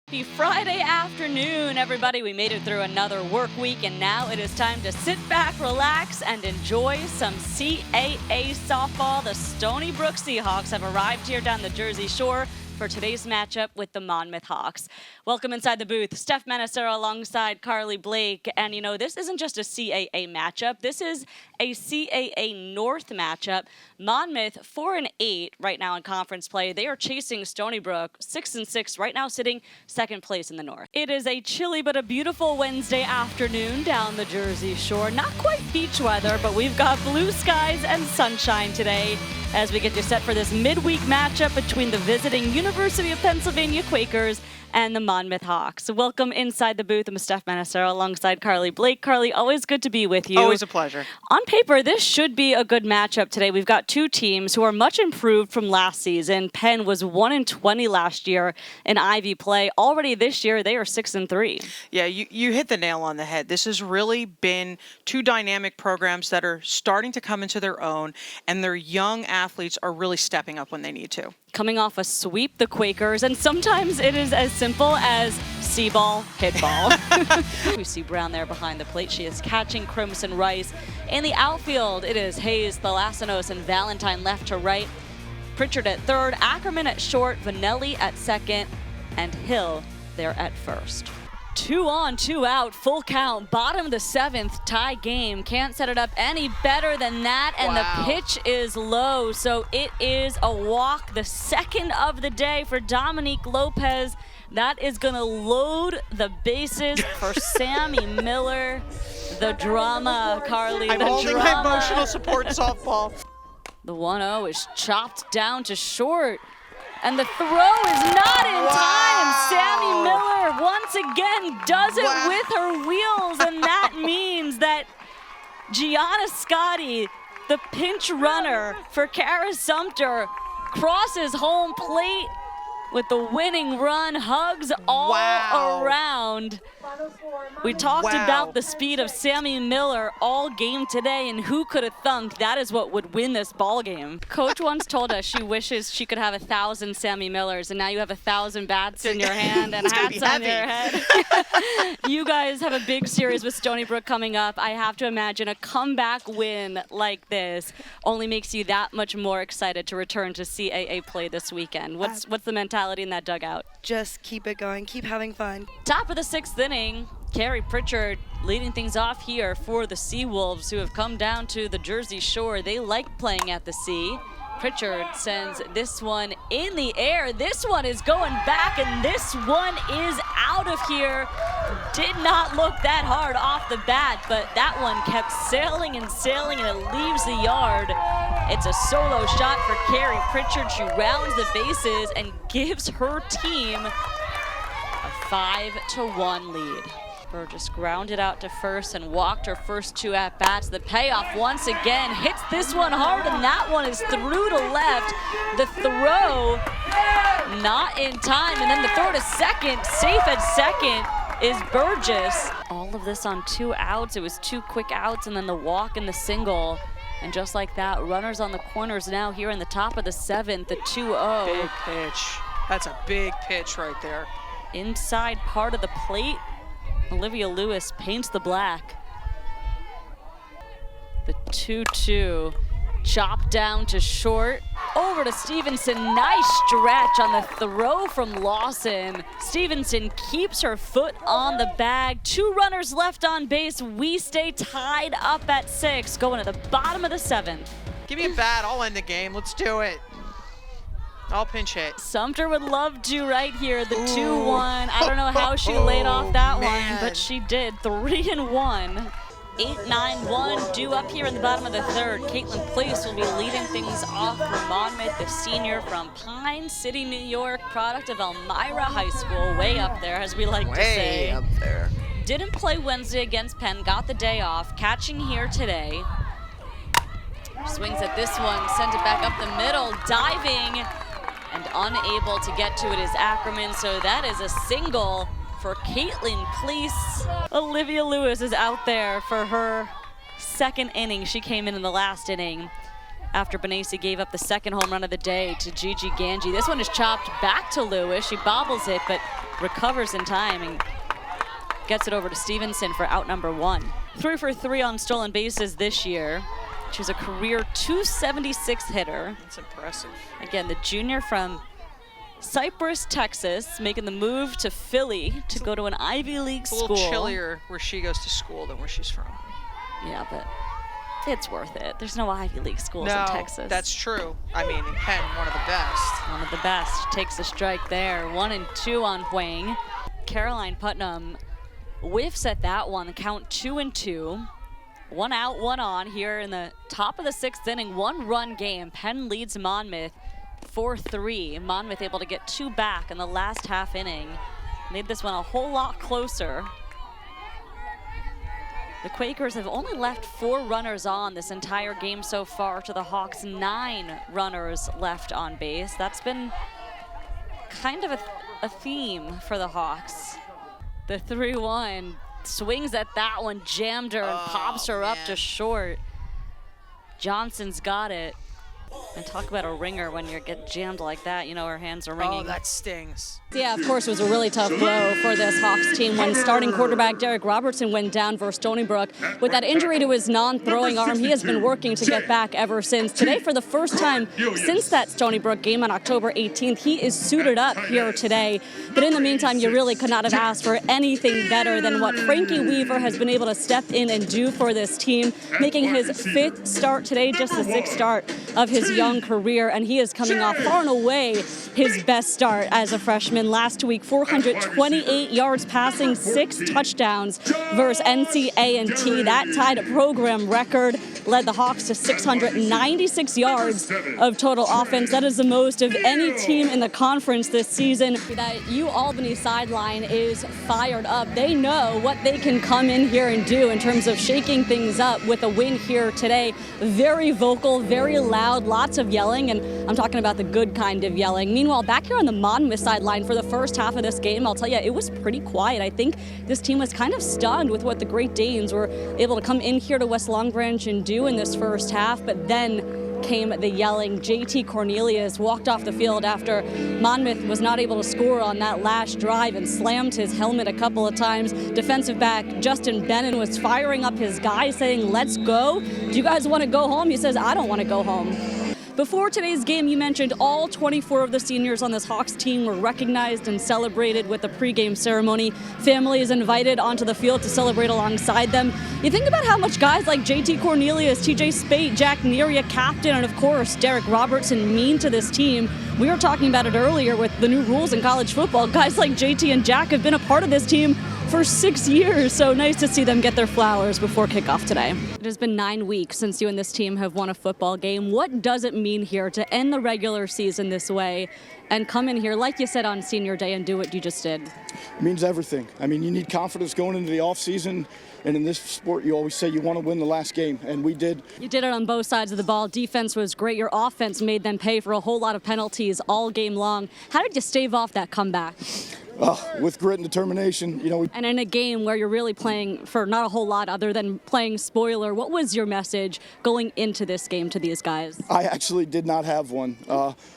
Happy Friday afternoon, everybody. We made it through another work week, and now it is time to sit back, relax, and enjoy some CAA softball. The Stony Brook Seahawks have arrived here down the Jersey Shore for today's matchup with the Monmouth Hawks. Welcome inside the booth, Stef Manisero alongside Carly Blake. And you know, this isn't just a CAA matchup. This is a CAA North matchup. Monmouth 4-8 right now in conference play. They are chasing Stony Brook 6-6 right now, sitting second place in the North. It is a chilly but a beautiful Wednesday afternoon down the Jersey Shore. Not quite beach weather, but we've got blue skies and sunshine today as we get you set for this midweek matchup between the visiting University of Pennsylvania Quakers and the Monmouth Hawks. Welcome inside the booth. I'm Stef Manisero alongside Carly Blake. Carly, always good to be with you. Always a pleasure. On paper, this should be a good matchup today. We've got two teams who are much improved from last season. Penn was 1-20 last year in Ivy play. Already this year, they are 6-3. Yeah, you hit the nail on the head. This has really been two dynamic programs that are starting to come into their own, and their young athletes are really stepping up when they need to. Coming off a sweep, the Quakers, and sometimes it is as simple as see ball, hit ball. We see Brown there behind the plate. She is catching Crimson Rice. In the outfield, it is Hayes, Thalasinos, and Valentine left to right. Pritchard at third, Ackerman at short, Vanelli at second, and Hill there at first. 2 on, 2 out, full count, bottom of the 7th, tie game. Can't set it up any better than that, and wow. The pitch is low, so it is a walk, the second of the day for Dominique Lopez. That is gonna load the bases for Sammy Miller. The drama, Carly, I'm the holding drama. my emotional support softball. The 1-0 is chopped down to short. And the throw is not in time. Sammy Miller once again does it with her wheels, and that means that Gianna Scotti, the pinch runner for Kara Sumter, crosses home plate with the winning run, hugs all around. We talked about the speed of Sammy Miller all game today, and who could have thunk that is what would win this ball game. Coach once told us she wishes she could have 1,000 Sammy Millers, and now you have 1,000 bats in your hand and hats on your head. You guys have a big series with Stony Brook coming up. I have to imagine a comeback win like this only makes you that much more excited to return to CAA play this weekend. What's the mentality in that dugout? Just keep it going, keep having fun. Top of the 6th inning, Carrie Pritchard leading things off here for the Seawolves, who have come down to the Jersey Shore. They like playing at the sea. Pritchard sends this one in the air. This one is going back, and this one is out of here. Did not look that hard off the bat, but that one kept sailing and sailing, and it leaves the yard. It's a solo shot for Carrie Pritchard. She rounds the bases and gives her team a 5-1 lead. Burgess grounded out to first and walked her first 2 at-bats. The payoff once again hits this one hard, and that one is through to left. The throw not in time, and then the throw to second, safe at second, is Burgess. All of this on 2 outs. It was 2 quick outs and then the walk and the single. And just like that, runners on the corners now here in the top of the 7th, the 2-0. Big pitch. That's a big pitch right there. Inside part of the plate, Olivia Lewis paints the black. The 2-2, chopped down to short. Over to Stevenson, nice stretch on the throw from Lawson. Stevenson keeps her foot on the bag. 2 runners left on base. We stay tied up at 6, going to the bottom of the 7th. Give me a bat, I'll end the game. Let's do it. I'll pinch hit. Sumter would love to right here, the 2-1. I don't know how she laid off that one, but she did. 3-1. 8-9-1 due up here in the bottom of the 3rd. Caitlin Place will be leading things off for Monmouth, the senior from Pine City, New York, product of Elmira High School, way up there, as we like to say. Way up there. Didn't play Wednesday against Penn, got the day off, catching here today. Swings at this one, sends it back up the middle, diving, and unable to get to it is Ackerman, so that is a single for Caitlin Place. Olivia Lewis is out there for her 2nd inning. She came in the last inning after Benassi gave up the second home run of the day to Gigi Ganji. This one is chopped back to Lewis. She bobbles it, but recovers in time and gets it over to Stevenson for out number 1. 3 for 3 on stolen bases this year. She's a career .276 hitter. That's impressive. Again, the junior from Cypress, Texas, making the move to Philly to go to an Ivy League school. It's a little chillier where she goes to school than where she's from. Yeah, but it's worth it. There's no Ivy League schools in Texas. That's true. I mean, in Penn, one of the best. One of the best. Takes a strike there. 1-2 on Huang. Caroline Putnam whiffs at that one. Count 2-2. 1 out, 1 on here in the top of the 6th inning. 1-run game. Penn leads Monmouth 4-3. Monmouth able to get 2 back in the last half inning. Made this one a whole lot closer. The Quakers have only left 4 runners on this entire game so far to the Hawks' 9 runners left on base. That's been kind of a theme for the Hawks. The 3-1 swings at that one, jammed her and pops her up to short. Johnson's got it. And talk about a ringer when you get jammed like that. You know, her hands are ringing. Oh, that stings. Yeah, of course, it was a really tough blow for this Hawks team when starting quarterback Derek Robertson went down versus Stony Brook. With that injury to his non-throwing arm, he has been working to get back ever since. Today, for the first time since that Stony Brook game on October 18th, he is suited up here today. But in the meantime, you really could not have asked for anything better than what Frankie Weaver has been able to step in and do for this team, making his 5th start today, just the 6th start of his young career, and he is coming off far and away his best start as a freshman. Last week, 428 yards passing, 6 touchdowns versus NC-A&T. That tied a program record, led the Hawks to 696 yards of total offense. That is the most of any team in the conference this season. That UAlbany sideline is fired up. They know what they can come in here and do in terms of shaking things up with a win here today. Very vocal, very loud, lots of yelling, and I'm talking about the good kind of yelling. Meanwhile, back here on the Monmouth sideline for the first half of this game, I'll tell you, it was pretty quiet. I think this team was kind of stunned with what the Great Danes were able to come in here to West Long Branch and do in this first half, but then came the yelling. JT Cornelius walked off the field after Monmouth was not able to score on that last drive and slammed his helmet a couple of times. Defensive back Justin Bennon was firing up his guys saying, "Let's go. Do you guys want to go home?" He says, "I don't want to go home." Before today's game, you mentioned all 24 of the seniors on this Hawks team were recognized and celebrated with a pregame ceremony. Families invited onto the field to celebrate alongside them. You think about how much guys like JT Cornelius, TJ Spate, Jack Neria, captain, and of course Derek Robertson mean to this team. We were talking about it earlier with the new rules in college football. Guys like JT and Jack have been a part of this team for 6 years, so nice to see them get their flowers before kickoff today. It has been 9 weeks since you and this team have won a football game. What does it mean here to end the regular season this way and come in here, like you said, on senior day and do what you just did? It means everything. I mean, you need confidence going into the offseason, and in this sport, you always say you want to win the last game, and we did. You did it on both sides of the ball. Defense was great. Your offense made them pay for a whole lot of penalties all game long. How did you stave off that comeback? With grit and determination, you know. And in a game where you're really playing for not a whole lot other than playing spoiler, what was your message going into this game to these guys? I actually did not have one.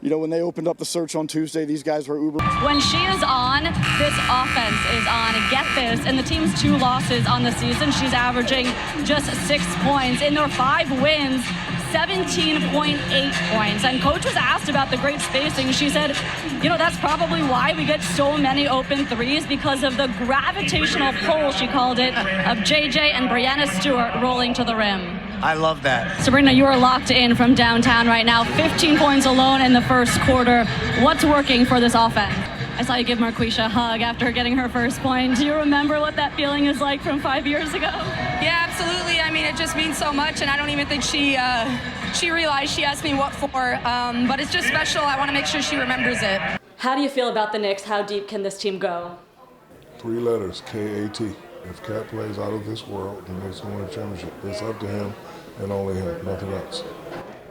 You know, when they opened up the search on Tuesday, these guys were uber. When she is on, this offense is on. Get this, in the team's 2 losses on the season, she's averaging just 6 points. In their 5 wins, 17.8 points. And coach was asked about the great spacing. She said, you know, that's probably why we get so many open threes, because of the gravitational pull, she called it, of JJ and Brianna Stewart rolling to the rim. I love that. Sabrina, you are locked in from downtown right now. 15 points alone in the first quarter. What's working for this offense? I saw you give Marquisha a hug after getting her first point. Do you remember what that feeling is like from 5 years ago? Yeah, absolutely. I mean, it just means so much, and I don't even think she realized. She asked me what for, but it's just special. I want to make sure she remembers it. How do you feel about the Knicks? How deep can this team go? 3 letters, K-A-T. If Cat plays out of this world, the Knicks will win a championship. It's up to him and only him, nothing else.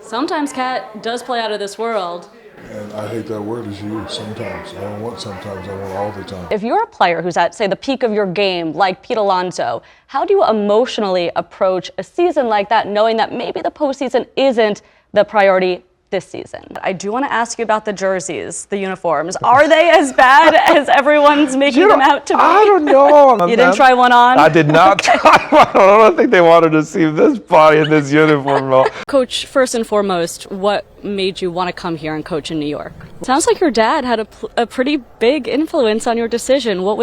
Sometimes Cat does play out of this world. And I hate that word is used sometimes. I don't want sometimes, I want all the time. If you're a player who's at, say, the peak of your game, like Pete Alonso, how do you emotionally approach a season like that, knowing that maybe the postseason isn't the priority this season. I do want to ask you about the jerseys, the uniforms. Are they as bad as everyone's making them out to be? I don't know. You didn't try one on? I did not try one on. I don't think they wanted to see this body in this uniform. Coach, first and foremost, what made you want to come here and coach in New York? Sounds like your dad had a pretty big influence on your decision. What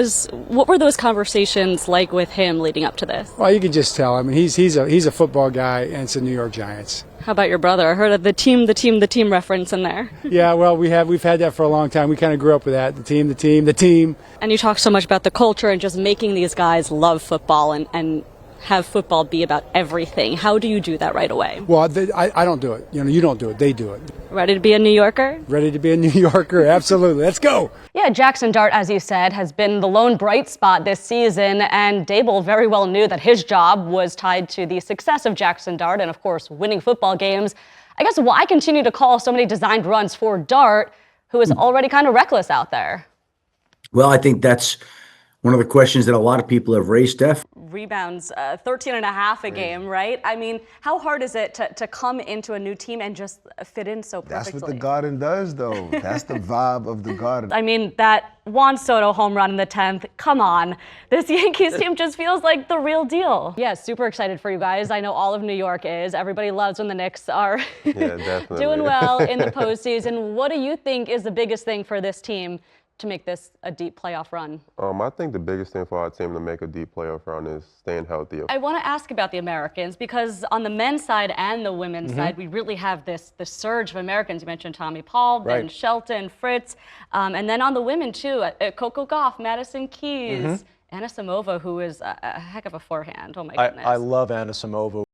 were those conversations like with him leading up to this? Well, you can just tell. I mean, he's a football guy, and it's the New York Giants. How about your brother? I heard of the team reference in there. Yeah, well, we've had that for a long time. We kind of grew up with that. The team. And you talk so much about the culture and just making these guys love football and have football be about everything. How do you do that right away? Well, I don't do it. You don't do it. They do it. Ready to be a New Yorker? Ready to be a New Yorker. Absolutely. Let's go. Yeah, Jackson Dart, as you said, has been the lone bright spot this season, and Dable very well knew that his job was tied to the success of Jackson Dart and, of course, winning football games. I guess why continue to call so many designed runs for Dart, who is already kind of reckless out there? Well, I think that's one of the questions that a lot of people have raised, Steph. Rebounds, 13 and a half a game, right? I mean, how hard is it to come into a new team and just fit in so perfectly? That's what the Garden does, though. That's the vibe of the Garden. I mean, that Juan Soto home run in the 10th, come on. This Yankees team just feels like the real deal. Yeah, super excited for you guys. I know all of New York is. Everybody loves when the Knicks are doing well in the postseason. What do you think is the biggest thing for this team to make this a deep playoff run? I think the biggest thing for our team to make a deep playoff run is staying healthy. I want to ask about the Americans, because on the men's side and the women's side, we really have this surge of Americans. You mentioned Tommy Paul, Ben Shelton, Fritz, and then on the women too, Coco Gauff, Madison Keys, Anna Samova, who is a heck of a forehand. Oh my goodness. I love Anna Samova.